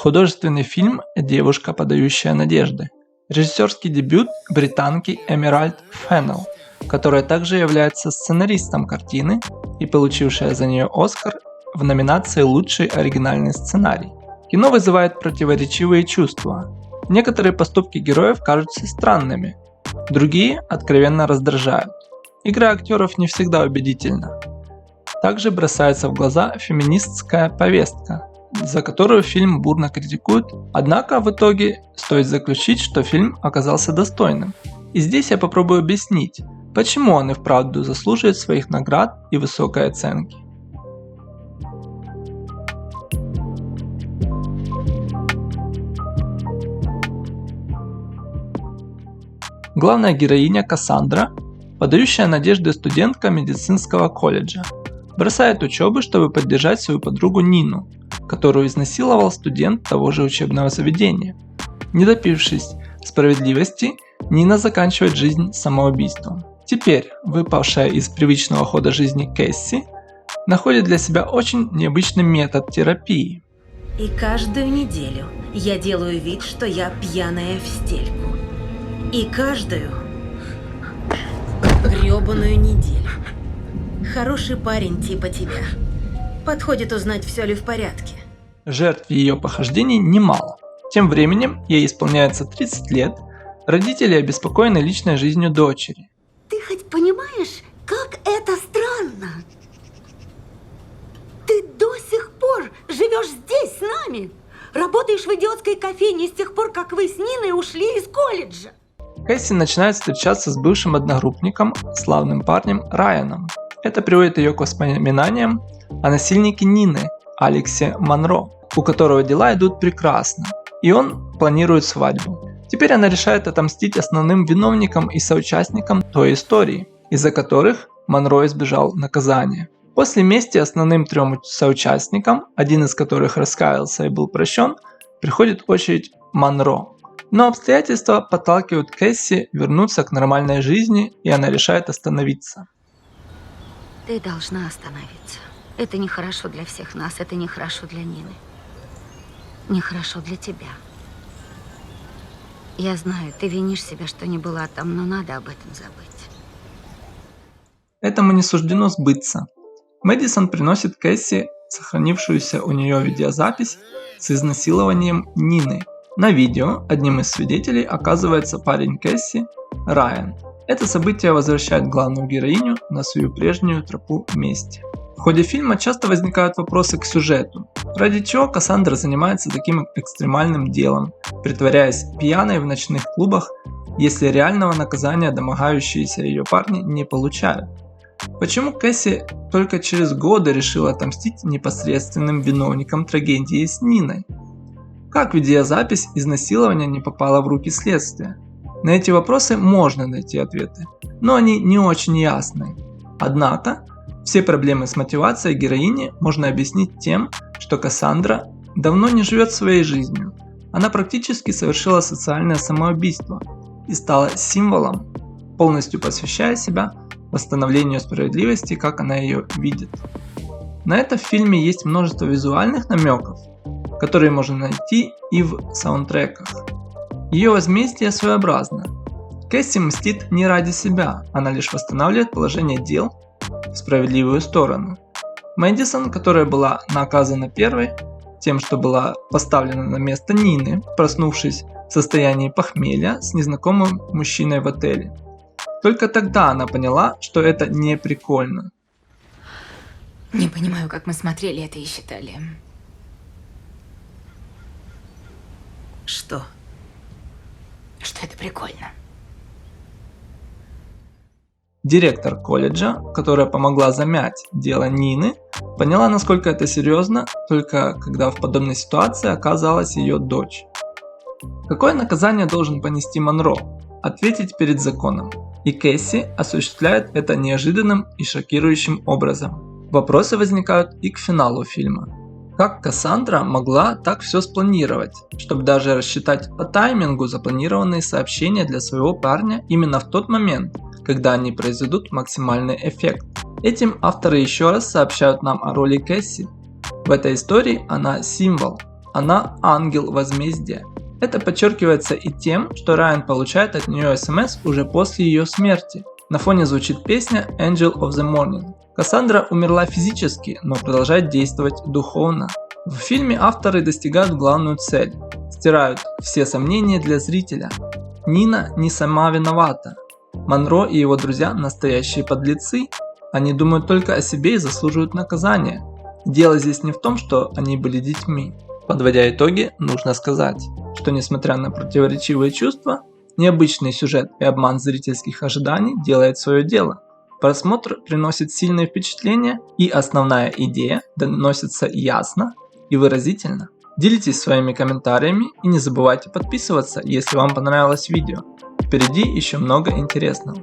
Художественный фильм «Девушка, подающая надежды». Режиссерский дебют британки Эмеральд Феннелл, которая также является сценаристом картины и получившая за нее Оскар в номинации «Лучший оригинальный сценарий». Кино вызывает противоречивые чувства. Некоторые поступки героев кажутся странными, другие откровенно раздражают. Игра актеров не всегда убедительна. Также бросается в глаза феминистская повестка, за которую фильм бурно критикуют, однако в итоге стоит заключить, что фильм оказался достойным. И здесь я попробую объяснить, почему он и вправду заслуживает своих наград и высокой оценки. Главная героиня Кассандра, подающая надежды студентка медицинского колледжа, бросает учебу, чтобы поддержать свою подругу Нину, которую изнасиловал студент того же учебного заведения. Не добившись справедливости, Нина заканчивает жизнь самоубийством. Теперь, выпавшая из привычного хода жизни Кэсси, находит для себя очень необычный метод терапии. И каждую неделю я делаю вид, что я пьяная в стельку. И каждую грёбаную неделю. Хороший парень типа тебя подходит узнать, все ли в порядке. Жертв ее похождений немало. Тем временем ей исполняется 30 лет, родители обеспокоены личной жизнью дочери. Ты хоть понимаешь, как это странно? Ты до сих пор живешь здесь с нами, работаешь в идиотской кофейне с тех пор, как вы с Ниной ушли из колледжа. Кэсси начинает встречаться с бывшим одногруппником, славным парнем Райаном. Это приводит ее к воспоминаниям о насильнике Нины, Алексе Монро, у которого дела идут прекрасно, и он планирует свадьбу. Теперь она решает отомстить основным виновникам и соучастникам той истории, из-за которых Монро избежал наказания. После мести основным 3 соучастникам, один из которых раскаялся и был прощен, приходит очередь Монро. Но обстоятельства подталкивают Кэсси вернуться к нормальной жизни, и она решает остановиться. Ты должна остановиться. Это нехорошо для всех нас, это нехорошо для Нины. Нехорошо для тебя. Я знаю, ты винишь себя, что не была там, но надо об этом забыть. Этому не суждено сбыться. Мэдисон приносит Кэсси сохранившуюся у нее видеозапись с изнасилованием Нины. На видео одним из свидетелей оказывается парень Кэсси, Райан. Это событие возвращает главную героиню на свою прежнюю тропу мести. В ходе фильма часто возникают вопросы к сюжету. Ради чего Кассандра занимается таким экстремальным делом, притворяясь пьяной в ночных клубах, если реального наказания домогающиеся ее парни не получают? Почему Кэсси только через годы решила отомстить непосредственным виновникам трагедии с Ниной? Как видеозапись изнасилования не попала в руки следствия? На эти вопросы можно найти ответы, но они не очень ясны. Однако, все проблемы с мотивацией героини можно объяснить тем, что Кассандра давно не живет своей жизнью. Она практически совершила социальное самоубийство и стала символом, полностью посвящая себя восстановлению справедливости, как она ее видит. На это в фильме есть множество визуальных намеков, которые можно найти и в саундтреках. Ее возмездие своеобразно. Кэсси мстит не ради себя, она лишь восстанавливает положение дел в справедливую сторону. Мэдисон, которая была наказана первой, тем, что была поставлена на место Нины, проснувшись в состоянии похмелья с незнакомым мужчиной в отеле. Только тогда она поняла, что это не прикольно. Не понимаю, как мы смотрели это и считали. Что? Что это прикольно. Директор колледжа, которая помогла замять дело Нины, поняла, насколько это серьезно, только когда в подобной ситуации оказалась ее дочь. Какое наказание должен понести Монро? Ответить перед законом. И Кэсси осуществляет это неожиданным и шокирующим образом. Вопросы возникают и к финалу фильма. Как Кассандра могла так все спланировать, чтобы даже рассчитать по таймингу запланированные сообщения для своего парня именно в тот момент, когда они произведут максимальный эффект? Этим авторы еще раз сообщают нам о роли Кэсси. В этой истории она символ. она ангел возмездия. Это подчеркивается и тем, что Райан получает от нее СМС уже после ее смерти. На фоне звучит песня Angel of the Morning. Кассандра умерла физически, но продолжает действовать духовно. В фильме авторы достигают главную цель – стирают все сомнения для зрителя. Нина не сама виновата. Монро и его друзья настоящие подлецы. Они думают только о себе и заслуживают наказания. Дело здесь не в том, что они были детьми. Подводя итоги, нужно сказать, что несмотря на противоречивые чувства, необычный сюжет и обман зрительских ожиданий делает свое дело. Просмотр приносит сильные впечатления, и основная идея доносится ясно и выразительно. Делитесь своими комментариями и не забывайте подписываться, если вам понравилось видео. Впереди еще много интересного.